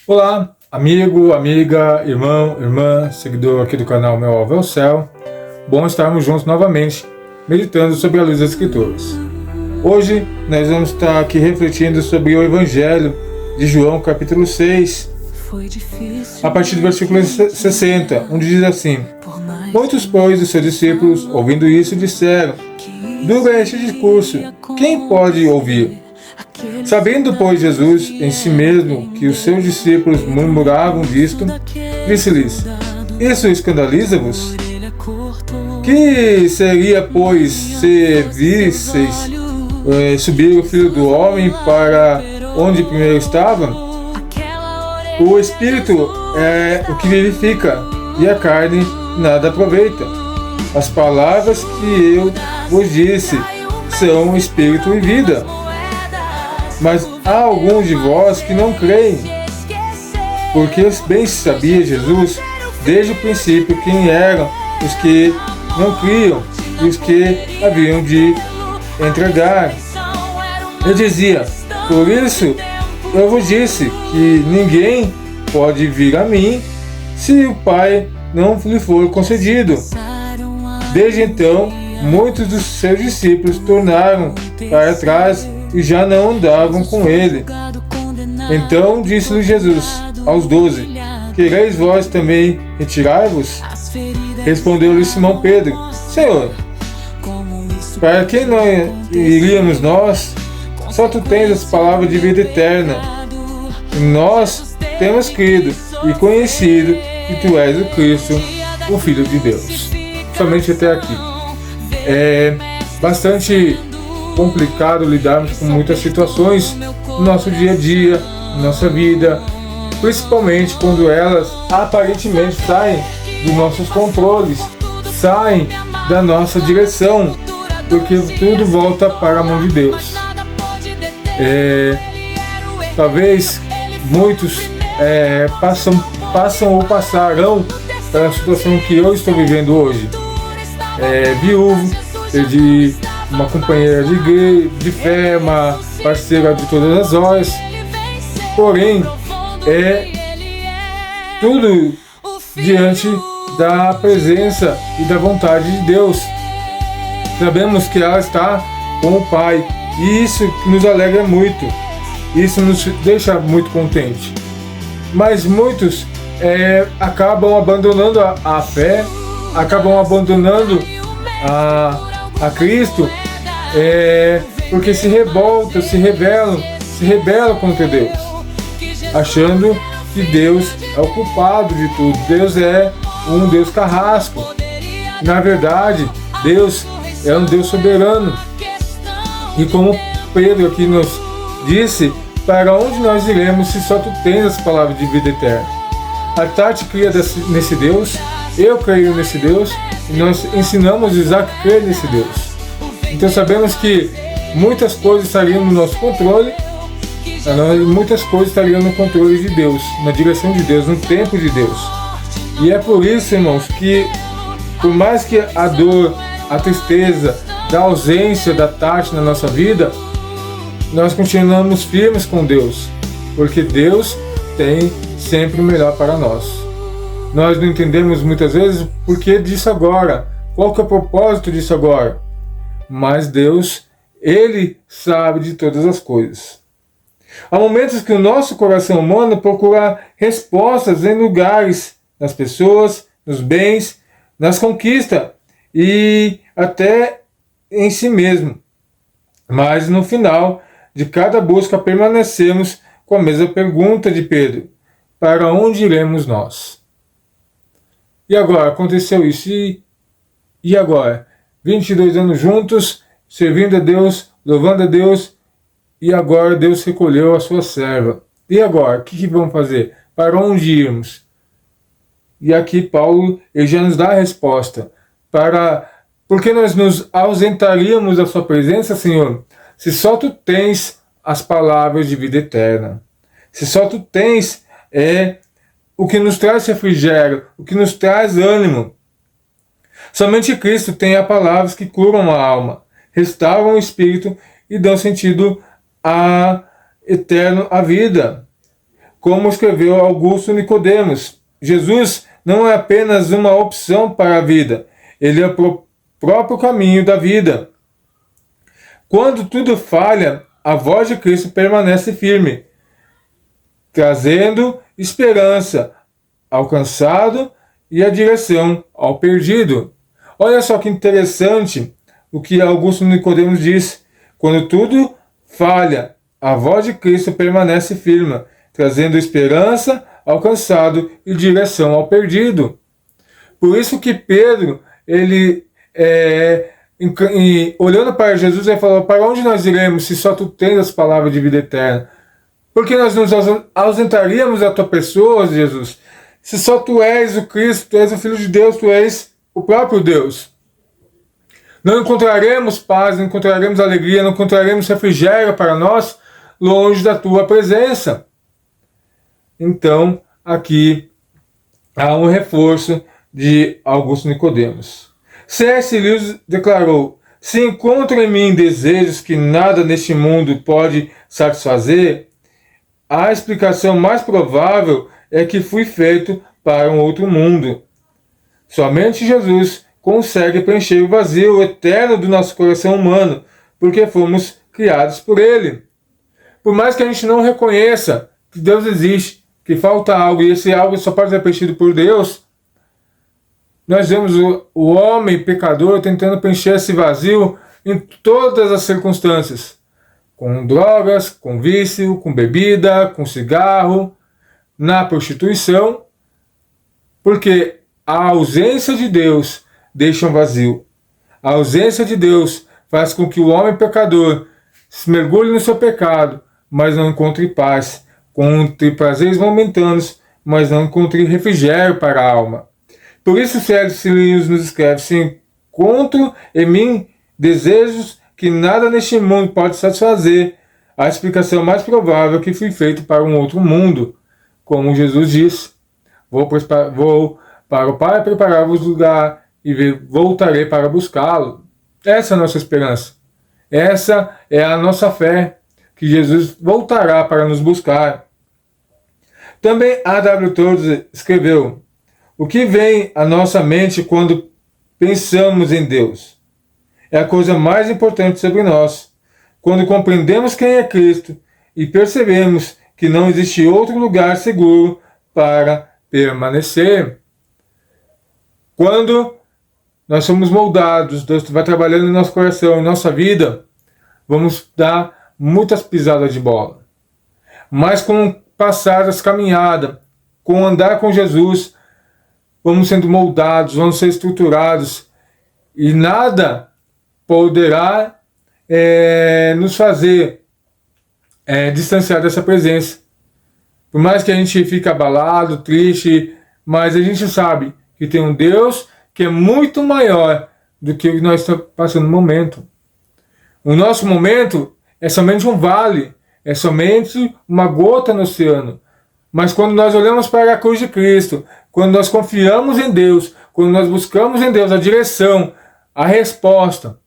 Olá, amigo, amiga, irmão, irmã, seguidor aqui do canal Meu Alvo é o Céu. Bom estarmos juntos novamente, meditando sobre a luz das Escrituras. Hoje nós vamos estar aqui refletindo sobre o Evangelho de João, capítulo 6, a partir do versículo 60, onde diz assim: Muitos, pois, dos seus discípulos, ouvindo isso, disseram: Duro é este discurso, quem pode ouvir? Sabendo, pois, Jesus em si mesmo que os seus discípulos murmuravam disto, disse-lhes: Isso escandaliza-vos? Que seria, pois, se visseis subir o Filho do Homem para onde primeiro estava? O Espírito é o que vivifica, e a carne nada aproveita. As palavras que eu vos disse são Espírito e vida. Mas há alguns de vós que não creem, porque bem sabia Jesus desde o princípio quem eram os que não criam e os que haviam de entregar. Ele dizia: Por isso eu vos disse que ninguém pode vir a mim se o Pai não lhe for concedido. Desde então, muitos dos seus discípulos tornaram para trás e já não andavam com ele. Então disse-lhe Jesus aos 12: Quereis vós também retirar-vos? Respondeu-lhe Simão Pedro: Senhor, para quem não iríamos nós? Só tu tens as palavras de vida eterna. E nós temos crido e conhecido que tu és o Cristo, o Filho de Deus. Somente até aqui. É bastante complicado lidarmos com muitas situações no nosso dia a dia, na nossa vida, principalmente quando elas aparentemente saem dos nossos controles, saem da nossa direção, porque tudo volta para a mão de Deus. Talvez muitos passam ou passarão pela situação que eu estou vivendo hoje. Viúvo, perdi uma companheira de fé, uma parceira de todas as horas. Porém, é tudo diante da presença e da vontade de Deus. Sabemos que ela está com o Pai e isso nos alegra muito, isso nos deixa muito contente. Mas muitos acabam abandonando a fé, acabam abandonando a Cristo, porque se rebelam contra Deus, achando que Deus é o culpado de tudo. Deus é um Deus carrasco. Na verdade, Deus é um Deus soberano. E como Pedro aqui nos disse: para onde nós iremos se só tu tens as palavras de vida eterna? A Tati cria nesse Deus, eu creio nesse Deus, e nós ensinamos Isaac a crer nesse Deus. Então sabemos que muitas coisas estariam no nosso controle, muitas coisas estariam no controle de Deus, na direção de Deus, no tempo de Deus. E é por isso, irmãos, que por mais que a dor, a tristeza, da ausência da Tati na nossa vida, nós continuamos firmes com Deus, porque Deus tem sempre o melhor para nós. Nós não entendemos muitas vezes o porquê disso agora, qual que é o propósito disso agora, mas Deus, Ele sabe de todas as coisas. Há momentos que o nosso coração humano procura respostas em lugares, nas pessoas, nos bens, nas conquistas e até em si mesmo. Mas no final de cada busca permanecemos com a mesma pergunta de Pedro: para onde iremos nós? E agora, aconteceu isso, e agora? 22 anos juntos, servindo a Deus, louvando a Deus, e agora Deus recolheu a sua serva. E agora, o que vamos fazer? Para onde irmos? E aqui Paulo ele já nos dá a resposta. Por que nós nos ausentaríamos da sua presença, Senhor, se só tu tens as palavras de vida eterna? Se só tu tens o que nos traz refrigério, o que nos traz ânimo. Somente Cristo tem as palavras que curam a alma, restauram o espírito e dão sentido eterno à vida. como escreveu Augusto Nicodemos. Jesus não é apenas uma opção para a vida, ele é o próprio caminho da vida. Quando tudo falha, a voz de Cristo permanece firme, trazendo esperança ao cansado e a direção ao perdido. Olha só que interessante o que Augusto Nicodemos diz. Quando tudo falha, a voz de Cristo permanece firme, trazendo esperança ao cansado e direção ao perdido. Por isso que Pedro, ele olhando para Jesus, ele falou: para onde nós iremos se só tu tens as palavras de vida eterna? Porque nós nos ausentaríamos da tua pessoa, Jesus, se só tu és o Cristo, tu és o Filho de Deus, tu és o próprio Deus. Não encontraremos paz, não encontraremos alegria, não encontraremos refrigério para nós longe da tua presença. Então, aqui há um reforço de Augusto Nicodemos. C.S. Lewis declarou: se encontro em mim desejos que nada neste mundo pode satisfazer, a explicação mais provável é que fui feito para um outro mundo. Somente Jesus consegue preencher o vazio eterno do nosso coração humano, porque fomos criados por Ele. Por mais que a gente não reconheça que Deus existe, que falta algo, e esse algo só pode ser preenchido por Deus, nós vemos o homem pecador tentando preencher esse vazio em todas as circunstâncias. Com drogas, com vício, com bebida, com cigarro, na prostituição, porque a ausência de Deus deixa um vazio. A ausência de Deus faz com que o homem pecador se mergulhe no seu pecado, mas não encontre paz, encontre prazeres momentâneos, mas não encontre refrigério para a alma. Por isso C.S. Lewis nos escreve: se encontro em mim desejos que nada neste mundo pode satisfazer, a explicação mais provável é que fui feito para um outro mundo. Como Jesus disse: vou para o Pai preparar-vos lugar e voltarei para buscá-lo. Essa é a nossa esperança. Essa é a nossa fé, que Jesus voltará para nos buscar. Também A.W. Tozer escreveu: o que vem à nossa mente quando pensamos em Deus é a coisa mais importante sobre nós. Quando compreendemos quem é Cristo e percebemos que não existe outro lugar seguro para permanecer. Quando nós somos moldados, Deus vai trabalhando em nosso coração, em nossa vida, vamos dar muitas pisadas de bola. Mas com o passar das caminhadas, com o andar com Jesus, vamos sendo moldados, vamos ser estruturados, e nada poderá nos fazer distanciar dessa presença. Por mais que a gente fique abalado, triste, mas a gente sabe que tem um Deus que é muito maior do que o que nós estamos passando no momento. O nosso momento é somente um vale, é somente uma gota no oceano. Mas quando nós olhamos para a cruz de Cristo, quando nós confiamos em Deus, quando nós buscamos em Deus a direção, a resposta,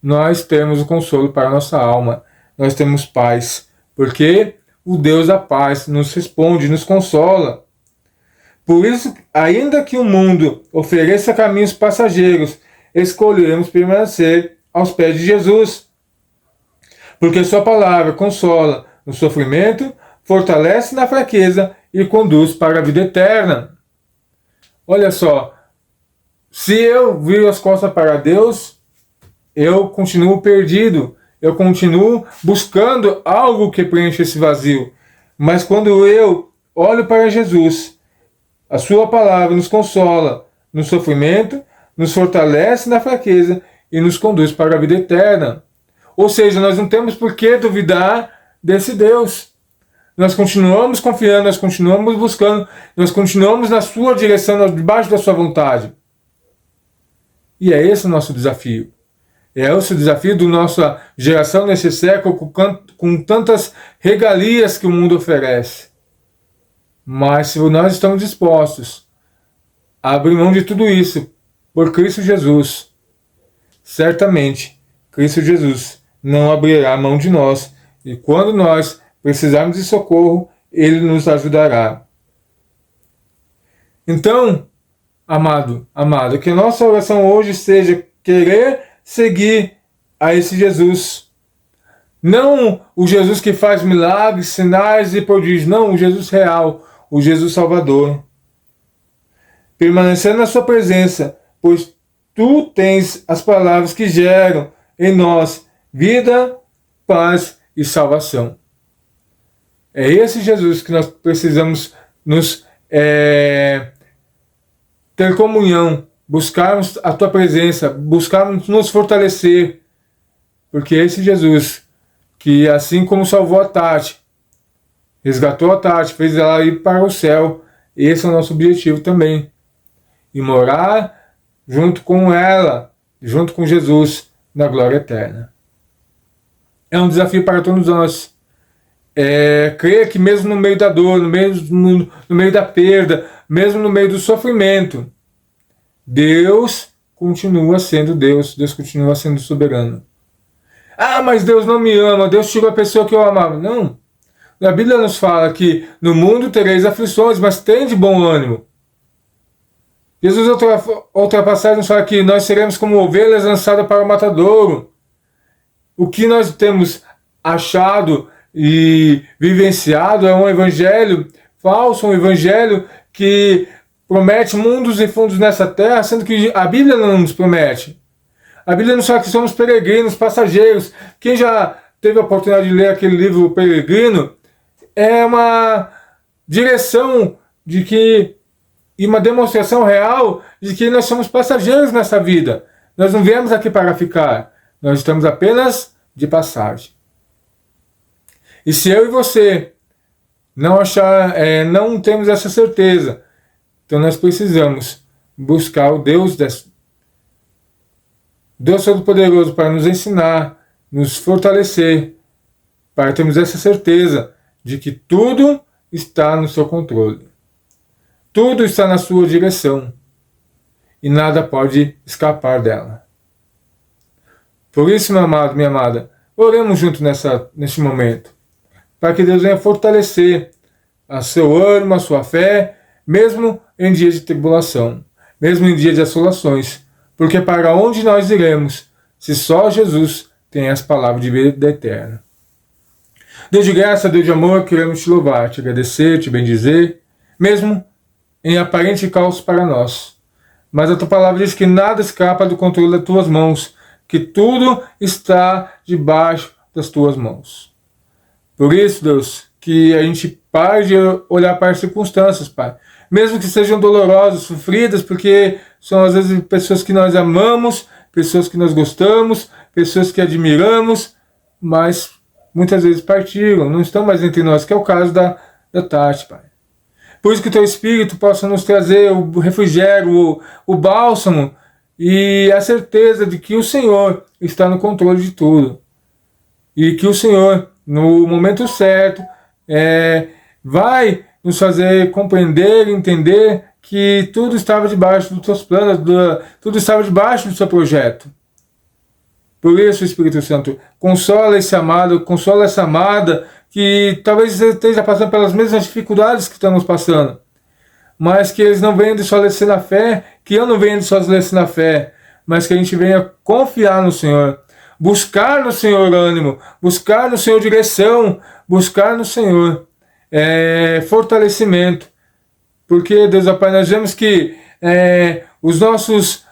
nós temos o consolo para a nossa alma, nós temos paz, porque o Deus da paz nos responde, nos consola. Por isso, ainda que o mundo ofereça caminhos passageiros, escolheremos permanecer aos pés de Jesus, porque sua palavra consola no sofrimento, fortalece na fraqueza e conduz para a vida eterna. Olha só, se eu viro as costas para Deus, eu continuo perdido, eu continuo buscando algo que preencha esse vazio. Mas quando eu olho para Jesus, a sua palavra nos consola no sofrimento, nos fortalece na fraqueza e nos conduz para a vida eterna. Ou seja, nós não temos por que duvidar desse Deus. Nós continuamos confiando, nós continuamos buscando, nós continuamos na sua direção, debaixo da sua vontade. E é esse o nosso desafio. É esse o desafio da nossa geração nesse século, com tantas regalias que o mundo oferece. Mas se nós estamos dispostos a abrir mão de tudo isso por Cristo Jesus, certamente Cristo Jesus não abrirá mão de nós. E quando nós precisarmos de socorro, Ele nos ajudará. Então, amado, amada, que a nossa oração hoje seja querer seguir a esse Jesus. Não o Jesus que faz milagres, sinais e prodígios, não, o Jesus real, o Jesus Salvador. Permanecer na sua presença, pois tu tens as palavras que geram em nós vida, paz e salvação. É esse Jesus que nós precisamos nos ter comunhão, buscarmos a tua presença, buscarmos nos fortalecer, porque esse Jesus que, assim como salvou a Tati, resgatou a Tati, fez ela ir para o céu, esse é o nosso objetivo também, e morar junto com ela, junto com Jesus, na glória eterna. É um desafio para todos nós. Crer que mesmo no meio da dor, no meio da perda, mesmo no meio do sofrimento, Deus continua sendo Deus, Deus continua sendo soberano. Ah, mas Deus não me ama, Deus tirou a pessoa que eu amava. Não. A Bíblia nos fala que no mundo tereis aflições, mas tende bom ânimo. Jesus, outra passagem, nos fala que nós seremos como ovelhas lançadas para o matadouro. O que nós temos achado e vivenciado é um evangelho falso, um evangelho que promete mundos e fundos nessa terra, sendo que a Bíblia não nos promete. A Bíblia nos fala que somos peregrinos, passageiros. Quem já teve a oportunidade de ler aquele livro Peregrino, é uma direção de que, e uma demonstração real de que nós somos passageiros nessa vida. Nós não viemos aqui para ficar, nós estamos apenas de passagem. E se eu e você não temos essa certeza, então nós precisamos buscar o Deus Todo-Poderoso para nos ensinar, nos fortalecer, para termos essa certeza de que tudo está no seu controle. Tudo está na sua direção e nada pode escapar dela. Por isso, meu amado, minha amada, oremos juntos neste momento, para que Deus venha fortalecer a seu ânimo, a sua fé, mesmo em dias de tribulação, mesmo em dias de assolações, porque para onde nós iremos, se só Jesus tem as palavras de vida eterna? Deus de graça, Deus de amor, queremos te louvar, te agradecer, te bendizer, mesmo em aparente caos para nós. Mas a tua palavra diz que nada escapa do controle das tuas mãos, que tudo está debaixo das tuas mãos. Por isso, Deus, que a gente pare de olhar para as circunstâncias, Pai. Mesmo que sejam dolorosas, sofridas, porque são às vezes pessoas que nós amamos, pessoas que nós gostamos, pessoas que admiramos, mas muitas vezes partiram, não estão mais entre nós, que é o caso da Tati, Pai. Por isso que o Teu Espírito possa nos trazer o refrigério, o bálsamo e a certeza de que o Senhor está no controle de tudo. E que o Senhor, no momento certo, vai nos fazer compreender, entender que tudo estava debaixo dos Teus planos, tudo estava debaixo do Seu projeto. Por isso, Espírito Santo, consola esse amado, consola essa amada que talvez esteja passando pelas mesmas dificuldades que estamos passando, mas que eles não venham desfalecer na fé, que eu não venha desfalecer na fé, mas que a gente venha confiar no Senhor, buscar no Senhor ânimo, buscar no Senhor direção, buscar no Senhor fortalecimento, porque, Deus, Pai, nós vemos que os nossos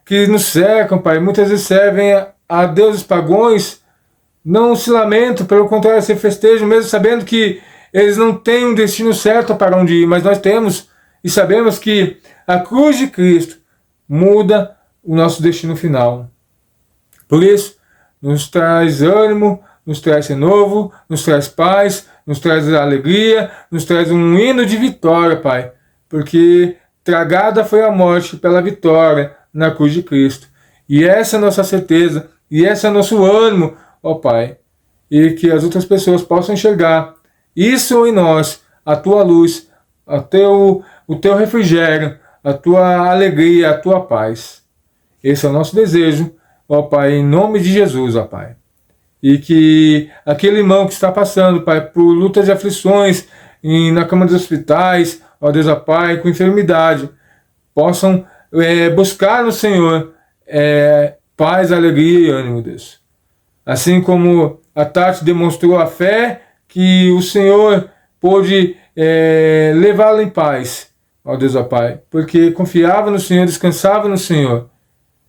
que nos cercam, Pai, muitas vezes servem a deuses pagões, não se lamentam, pelo contrário, se festejam, mesmo sabendo que eles não têm um destino certo para onde ir, mas nós temos e sabemos que a cruz de Cristo muda o nosso destino final. Por isso, nos traz ânimo, nos traz renovo, nos traz paz, nos traz alegria, nos traz um hino de vitória, Pai, porque tragada foi a morte pela vitória na cruz de Cristo. E essa é a nossa certeza, e esse é o nosso ânimo, ó Pai, e que as outras pessoas possam enxergar isso em nós, a Tua luz, o Teu refrigério, a Tua alegria, a Tua paz. Esse é o nosso desejo, ó Pai, em nome de Jesus, ó Pai. e que aquele irmão que está passando, Pai, por lutas e aflições na cama dos hospitais, ó Deus, ó Pai, com enfermidade, possam buscar no Senhor paz, alegria e ânimo, Deus. Assim como a Tati demonstrou a fé, que o Senhor pôde levá-la em paz, ó Deus, ó Pai, porque confiava no Senhor, descansava no Senhor.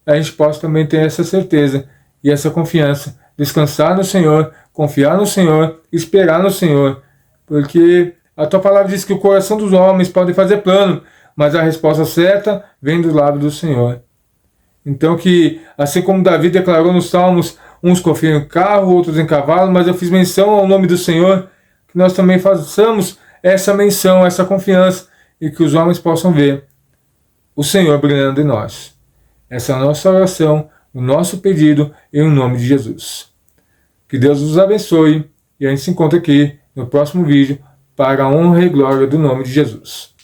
A gente possa também ter essa certeza e essa confiança, descansar no Senhor, confiar no Senhor, esperar no Senhor, porque a tua palavra diz que o coração dos homens pode fazer plano, mas a resposta certa vem do lado do Senhor. Então que, assim como Davi declarou nos Salmos, uns confiam em carro, outros em cavalo, mas eu fiz menção ao nome do Senhor, que nós também façamos essa menção, essa confiança, e que os homens possam ver o Senhor brilhando em nós. Essa é a nossa oração, o nosso pedido, em nome de Jesus. Que Deus nos abençoe, e a gente se encontra aqui no próximo vídeo, para a honra e glória do nome de Jesus.